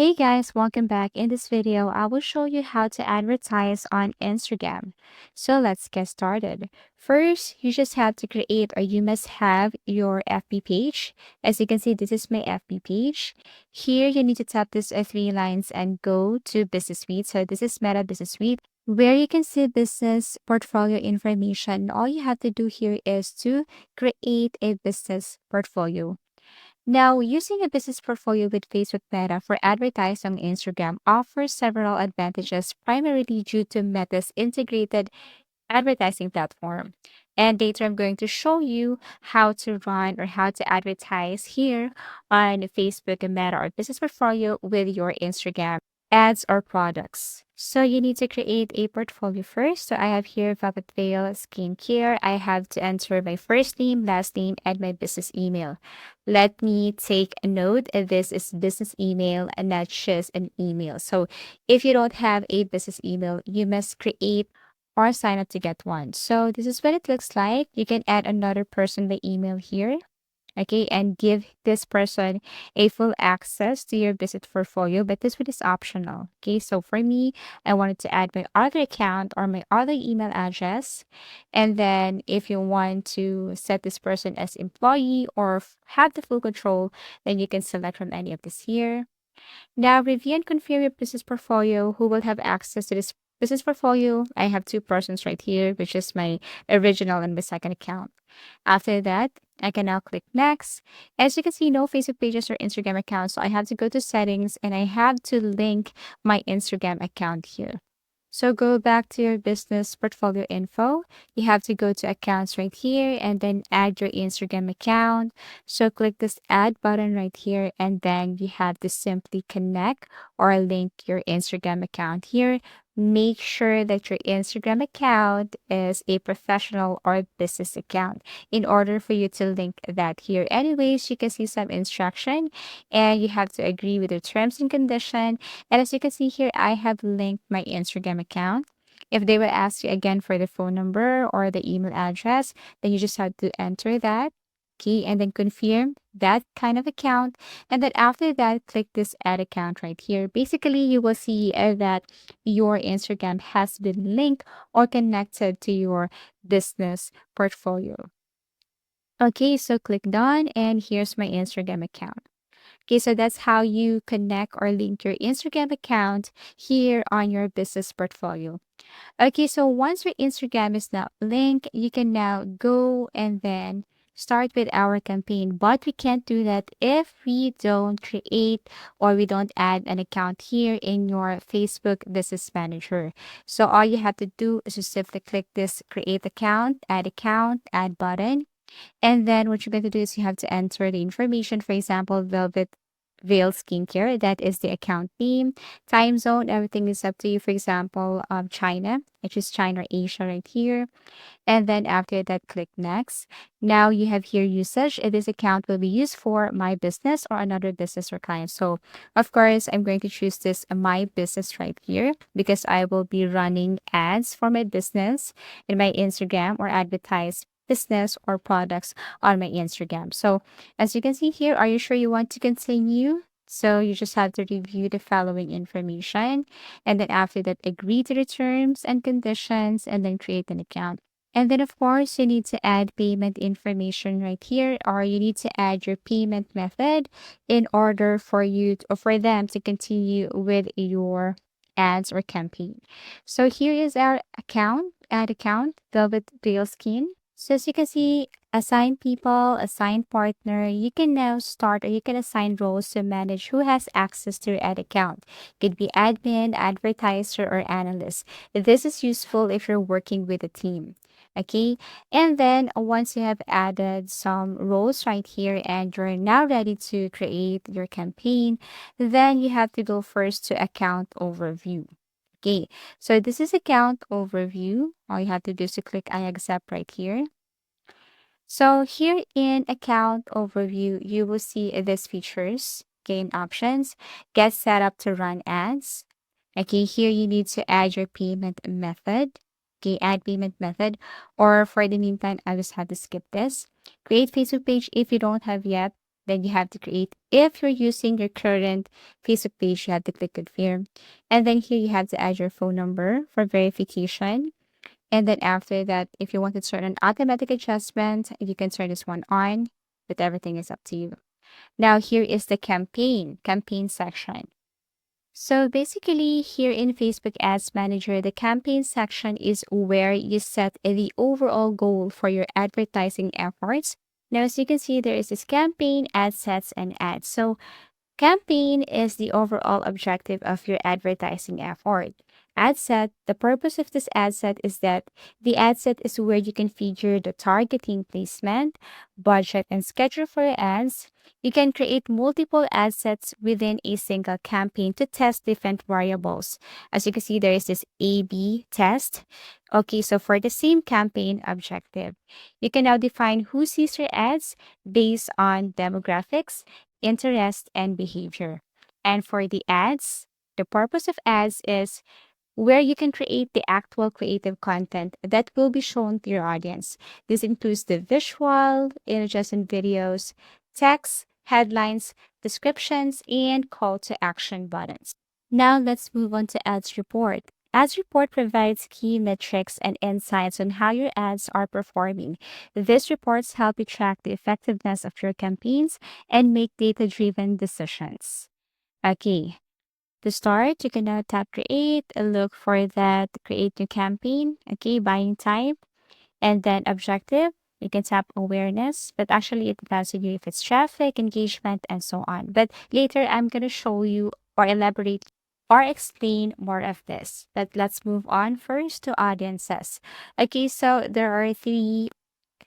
Hey guys, welcome back. In this video, I will show you how to advertise on Instagram. So let's get started. First, you just have to create or you must have your FB page. As you can see, this is my FB page. Here, you need to tap this three lines and go to Business Suite. So this is Meta Business Suite where you can see business portfolio information. All you have to do here is to create a business portfolio. Now, using a business portfolio with Facebook Meta for advertising on Instagram offers several advantages, primarily due to Meta's integrated advertising platform. And later, I'm going to show you how to run or how to advertise here on Facebook and Meta or business portfolio with your Instagram ads or products. So you need to create a portfolio first. So I have here Velvet Veil Skincare. I have to enter my first name, last name, and my business email. Let me take a note. This is business email and not just an email. So if you don't have a business email, you must create or sign up to get one. So this is what it looks like. You can add another person by email here. Okay, and give this person a full access to your business portfolio, but this one is optional. Okay, so for me, I wanted to add my other account or my other email address. And then if you want to set this person as employee or have the full control, then you can select from any of this here. Now, review and confirm your business portfolio. Who will have access to this business portfolio? I have two persons right here, which is my original and my second account. After that, I can now click next. As you can see, no Facebook pages or Instagram accounts. So I have to go to settings and I have to link my Instagram account here. So go back to your business portfolio info. You have to go to accounts right here and then add your Instagram account. So click this add button right here and then you have to simply connect or link your Instagram account here. Make sure that your Instagram account is a professional or business account in order for you to link that here. Anyways, you can see some instruction and you have to agree with the terms and conditions. And as you can see here, I have linked my Instagram account. If they will ask you again for the phone number or the email address, then you just have to enter that key and then confirm that kind of account. And then after that, click this add account right here. Basically, you will see that your Instagram has been linked or connected to your business portfolio. Okay, so click done and here's my Instagram account. Okay, so that's how you connect or link your Instagram account here on your business portfolio. Okay, so once your Instagram is now linked, you can now go and then start with our campaign. But we can't do that if we don't create or we don't add an account here in your Facebook Business Manager. So all you have to do is just simply click this create account, add button. And then what you're going to do is you have to enter the information. For example, Velvet Veil Skincare, that is the account name, time zone, everything is up to you. For example, China, which is China or Asia right here. And then after that, click next. Now you have here usage. This account will be used for my business or another business or client. So of course, I'm going to choose this my business right here because I will be running ads for my business in my Instagram or advertise business or products on my Instagram. So as you can see here, are you sure you want to continue? So you just have to review the following information and then after that agree to the terms and conditions and then create an account. And then of course you need to add payment information right here or you need to add your payment method in order for you to, or for them to continue with your ads or campaign. So here is our account, add account, Velvet Veil Skin. So as you can see, assign people, assign partner, you can now start or you can assign roles to manage who has access to your ad account. Could be admin, advertiser, or analyst. This is useful if you're working with a team. Okay, and then once you have added some roles right here and you're now ready to create your campaign, then you have to go first to account overview. Okay, so this is account overview. All you have to do is to click I accept right here. So here in account overview, you will see these features, gain options, get set up to run ads. Okay, here you need to add your payment method. Okay, add payment method. Or for the meantime, I just have to skip this. Create Facebook page if you don't have yet Then you have to create, if you're using your current Facebook page, you have to click confirm. And then here you have to add your phone number for verification. And then after that, if you want to turn on automatic adjustment, you can turn this one on, but everything is up to you. Now here is the campaign section. So basically, here in Facebook Ads Manager, the campaign section is where you set the overall goal for your advertising efforts. Now, as you can see, there is this campaign, ad sets, and ads. So campaign is the overall objective of your advertising effort. Ad set, the purpose of this ad set is that the ad set is where you configure the targeting, placement, budget, and schedule for your ads. You can create multiple ad sets within a single campaign to test different variables. As you can see, there is this A/B test. Okay, so for the same campaign objective, you can now define who sees your ads based on demographics, interest, and behavior. And for the ads, the purpose of ads is where you can create the actual creative content that will be shown to your audience. This includes the visual, images and videos, text, headlines, descriptions, and call to action buttons. Now let's move on to Ads Report. Ads Report provides key metrics and insights on how your ads are performing. These reports help you track the effectiveness of your campaigns and make data-driven decisions. Okay, to start, you can now tap Create and look for that Create New Campaign. Okay, buying type and then objective. You can tap awareness, but actually it depends on you if it's traffic, engagement, and so on. But later I'm going to show you or elaborate or explain more of this. But let's move on first to audiences. Okay, so there are three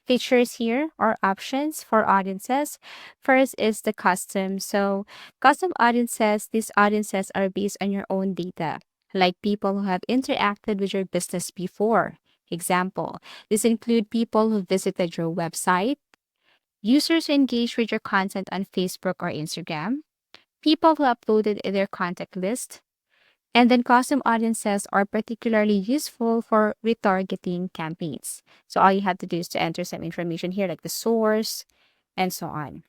features here or options for audiences. First is the custom. So custom audiences, these audiences are based on your own data, like people who have interacted with your business before. Example, this include people who visited your website, users who engage with your content on Facebook or Instagram, people who uploaded their contact list, and then custom audiences are particularly useful for retargeting campaigns. So all you have to do is to enter some information here like the source and so on.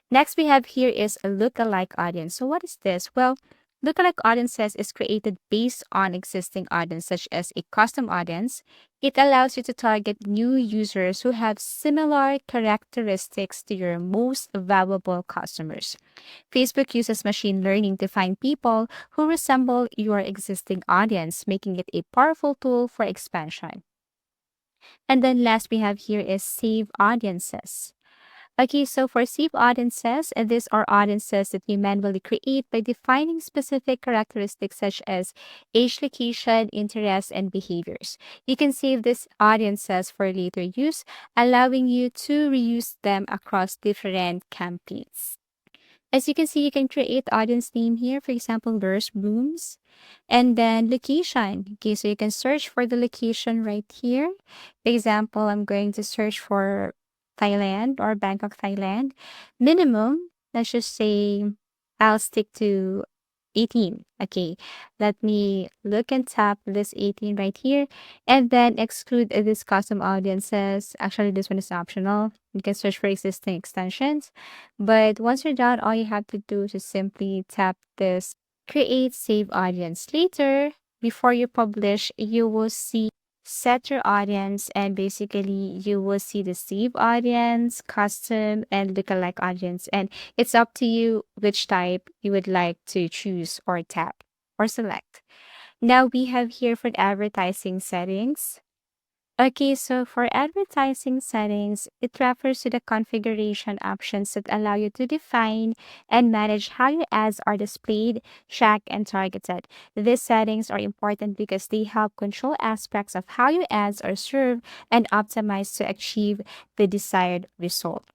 Next we have here is a lookalike audience. So what is this? Well, lookalike audiences is created based on existing audience such as a custom audience. It allows you to target new users who have similar characteristics to your most valuable customers. Facebook uses machine learning to find people who resemble your existing audience, making it a powerful tool for expansion. And then last we have here is save audiences. Okay, so for save audiences, these are audiences that you manually create by defining specific characteristics such as age, location, interests, and behaviors. You can save these audiences for later use, allowing you to reuse them across different campaigns. As you can see, you can create audience name here. For example, there's rooms and then location. Okay, so you can search for the location right here. For example, I'm going to search for Thailand or Bangkok, Thailand. Minimum, let's just say I'll stick to 18. Okay, let me look and tap this 18 right here and then exclude this custom audiences. Actually, this one is optional. You can search for existing extensions. But once you're done, all you have to do is just simply tap this create save audience. Later, before you publish, you will see set your audience and basically you will see the save audience, custom, and lookalike audience. And it's up to you which type you would like to choose or tap or select. Now we have here for the advertising settings. Okay, so for advertising settings, it refers to the configuration options that allow you to define and manage how your ads are displayed, tracked, and targeted. These settings are important because they help control aspects of how your ads are served and optimized to achieve the desired result.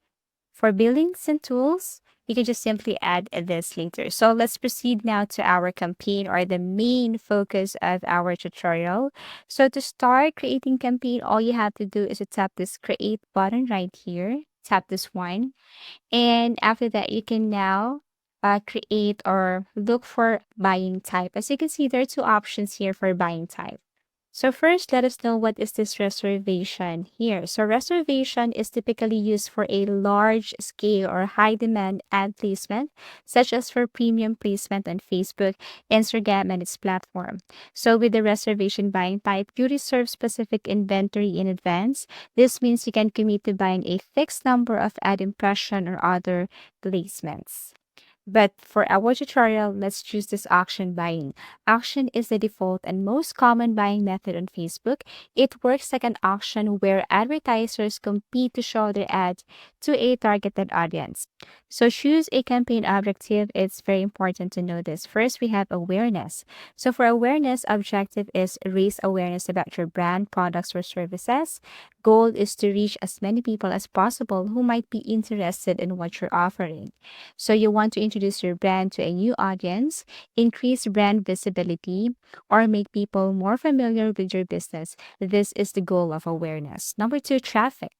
For billings and tools, you can just simply add this later. So let's proceed now to our campaign or the main focus of our tutorial. So to start creating campaign, all you have to do is to tap this create button right here. Tap this one. And after that, you can now create or look for buying type. As you can see, there are two options here for buying type. So first, let us know what is this reservation here. So reservation is typically used for a large scale or high demand ad placement, such as for premium placement on Facebook, Instagram, and its platform. So with the reservation buying type, you reserve specific inventory in advance. This means you can commit to buying a fixed number of ad impression or other placements. But for our tutorial, let's choose this auction buying. Auction is the default and most common buying method on Facebook. It works like an auction where advertisers compete to show their ads to a targeted audience. So choose a campaign objective. It's very important to know this. First, we have awareness. So for awareness, objective is raise awareness about your brand, products, or services. Goal is to reach as many people as possible who might be interested in what you're offering. So you want to introduce your brand to a new audience, increase brand visibility, or make people more familiar with your business. This is the goal of awareness. Number two, traffic.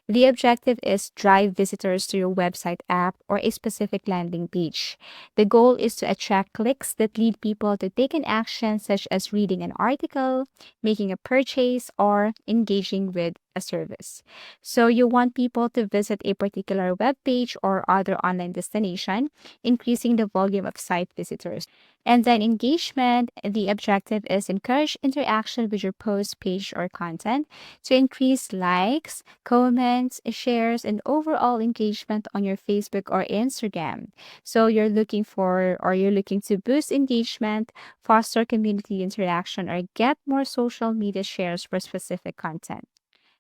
The objective is drive visitors to your website app or a specific landing page. The goal is to attract clicks that lead people to take an action such as reading an article, making a purchase, or engaging with a service. So you want people to visit a particular web page or other online destination, increasing the volume of site visitors. And then engagement, the objective is encourage interaction with your post, page, or content to increase likes, comments, shares, and overall engagement on your Facebook or Instagram. So you're looking to boost engagement, foster community interaction, or get more social media shares for specific content.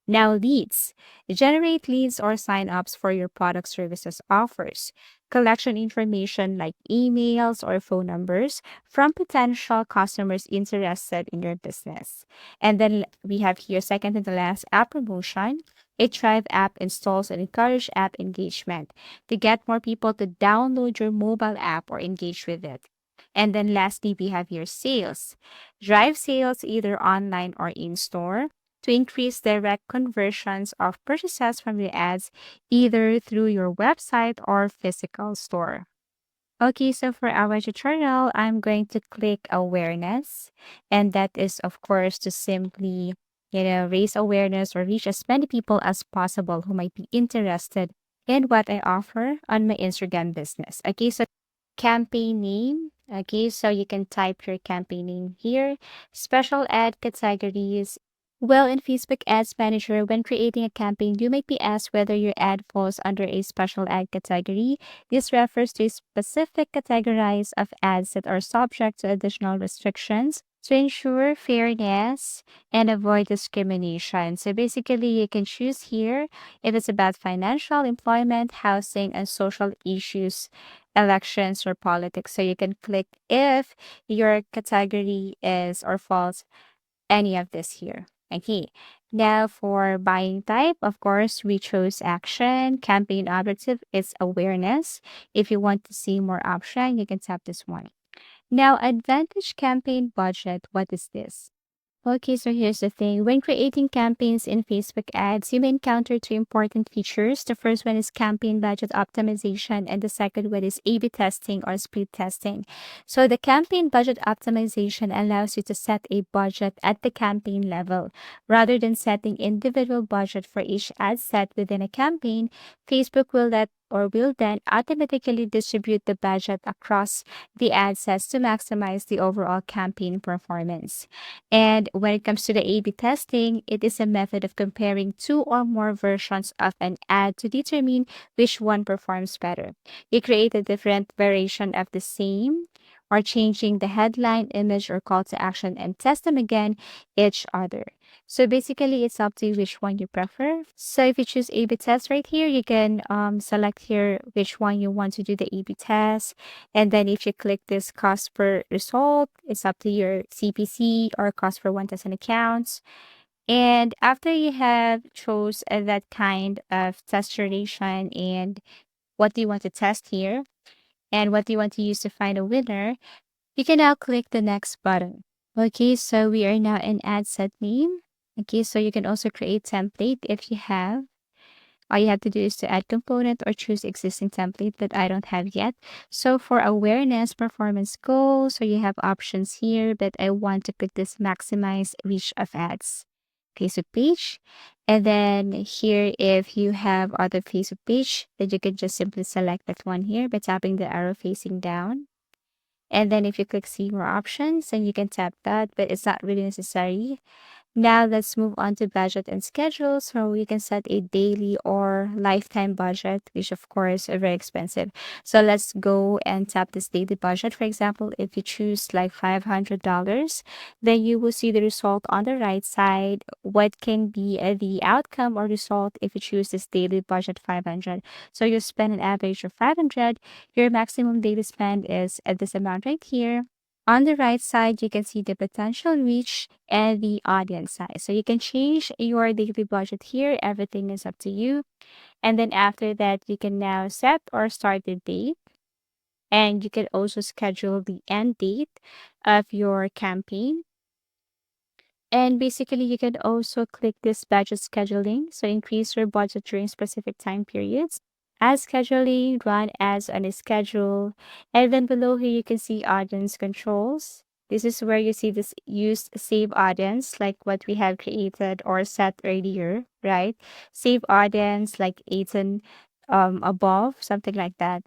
Now, leads. Generate leads or sign-ups for your product services offers. Collection information like emails or phone numbers from potential customers interested in your business. And then we have here second to the last app promotion. A Thrive app installs and encourage app engagement to get more people to download your mobile app or engage with it. And then lastly, we have your sales. Drive sales either online or in store to increase direct conversions of purchases from your ads either through your website or physical store. Okay, so for our tutorial, I'm going to click awareness, and that is, of course, to simply, raise awareness or reach as many people as possible who might be interested in what I offer on my Instagram business. Okay, so campaign name. Okay, so you can type your campaign name here. Special ad categories. Well, in Facebook Ads Manager, when creating a campaign, you might be asked whether your ad falls under a special ad category. This refers to a specific categories of ads that are subject to additional restrictions to ensure fairness and avoid discrimination. So basically, you can choose here if it's about financial, employment, housing, and social issues, elections, or politics. So you can click if your category is or falls any of this here. Okay. Now for buying type, of course, we chose action. Campaign objective is awareness. If you want to see more option, you can tap this one. Now, advantage campaign budget. What is this? Okay, so here's the thing. When creating campaigns in Facebook ads, you may encounter two important features. The first one is campaign budget optimization, and the second one is A/B testing or speed testing. So the campaign budget optimization allows you to set a budget at the campaign level. Rather than setting individual budget for each ad set within a campaign, Facebook will then automatically distribute the budget across the ad sets to maximize the overall campaign performance. And when it comes to the A/B testing, it is a method of comparing two or more versions of an ad to determine which one performs better. You create a different variation of the same or changing the headline, image, or call to action and test them again each other. So basically, it's up to you which one you prefer. So if you choose A/B test right here, you can select here which one you want to do the A/B test. And then if you click this cost per result, it's up to your CPC or cost per 1,000 accounts. And after you have chose that kind of test duration and what do you want to test here and what do you want to use to find a winner, you can now click the next button. Okay, so we are now in ad set name. Okay, so you can also create template if you have. All you have to do is to add component or choose existing template that I don't have yet. So for awareness, performance goals, so you have options here, but I want to put this maximize reach of ads. Facebook page. And then here, if you have other Facebook page, then you can just simply select that one here by tapping the arrow facing down. And then if you click see more options, then you can tap that, but it's not really necessary. Now let's move on to budget and schedule. So you can set a daily or lifetime budget, which of course are very expensive. So let's go and tap this daily budget. For example, if you choose like $500, then you will see the result on the right side. What can be the outcome or result if you choose this daily budget 500? So you spend an average of 500. Your maximum daily spend is at this amount right here. On the right side, you can see the potential reach and the audience size. So you can change your daily budget here. Everything is up to you. And then after that, you can now set or start the date. And you can also schedule the end date of your campaign. And basically, you can also click this budget scheduling. So increase your budget during specific time periods. As scheduling, run ads on a schedule. And then below here, you can see audience controls. This is where you see this use save audience, like what we have created or set earlier, right? Save audience like 18 above, something like that.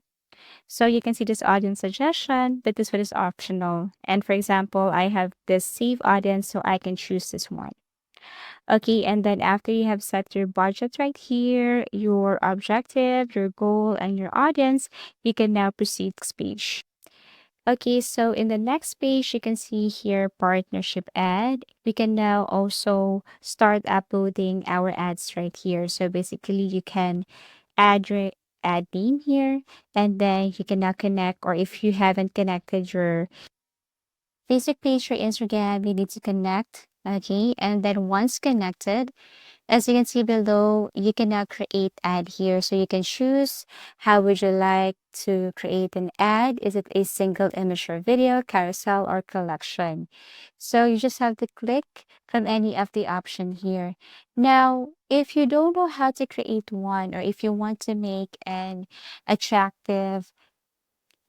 So you can see this audience suggestion, but this one is optional. And for example, I have this save audience, so I can choose this one. Okay, and then after you have set your budget right here, your objective, your goal, and your audience, you can now proceed to page. Okay, so in the next page, you can see here partnership ad. We can now also start uploading our ads right here. So basically, you can add your ad name here, and then you can now connect, or if you haven't connected your Facebook page or Instagram, you need to connect. Okay, and then once connected, as you can see below, you can now create ad here. So you can choose how would you like to create an ad. Is it a single image or video, carousel, or collection? So you just have to click from any of the option here. Now, if you don't know how to create one, or if you want to make an attractive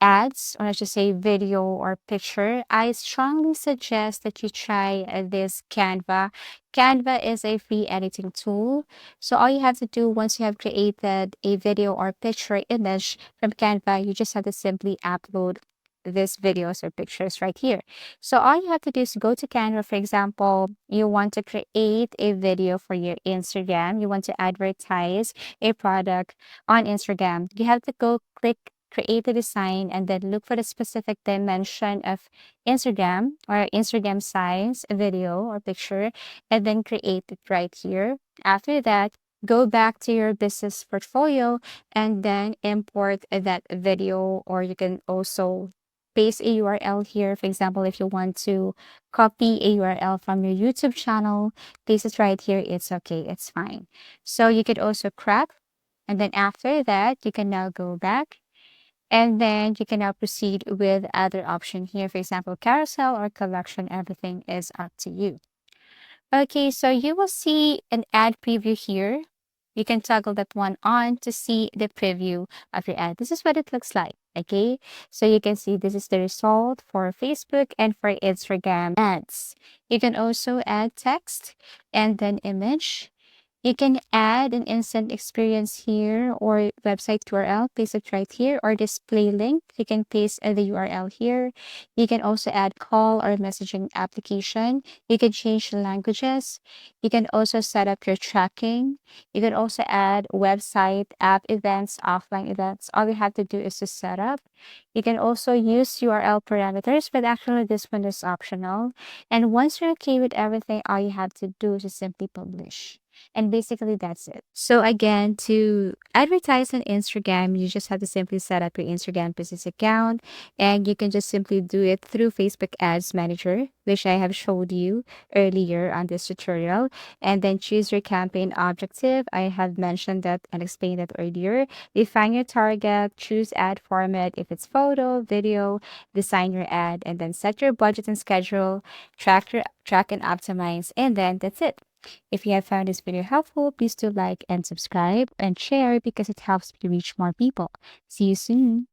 ads, or I should say video or picture, I strongly suggest that you try this Canva. Canva is a free editing tool. So all you have to do once you have created a video or picture image from Canva, you just have to simply upload these videos or pictures right here. So all you have to do is go to Canva. For example, you want to create a video for your Instagram. You want to advertise a product on Instagram. You have to go click create a design and then look for the specific dimension of Instagram or Instagram size video or picture and then create it right here. After that, go back to your business portfolio and then import that video, or you can also paste a URL here. For example, if you want to copy a URL from your YouTube channel, paste it right here. It's okay. It's fine. So you could also crop. And then after that, you can now go back and then you can now proceed with other option here. For example, carousel or collection, everything is up to you. Okay, so you will see an ad preview here. You can toggle that one on to see the preview of your ad. This is what it looks like. Okay, so you can see this is the result for Facebook and for Instagram ads. You can also add text and then image. You can add an instant experience here or website URL, paste it right here, or display link. You can paste the URL here. You can also add call or messaging application. You can change the languages. You can also set up your tracking. You can also add website, app events, offline events. All you have to do is to set up. You can also use URL parameters, but actually this one is optional. And once you're okay with everything, all you have to do is to simply publish. And basically, that's it. So again, to advertise on Instagram, you just have to simply set up your Instagram business account, and you can just simply do it through Facebook Ads Manager, which I have showed you earlier on this tutorial, and then choose your campaign objective. I have mentioned that and explained that earlier. Define your target, choose ad format if it's photo, video, design your ad, and then set your budget and schedule, track and optimize, and then that's it. If you have found this video helpful, please do like and subscribe and share because it helps me reach more people. See you soon.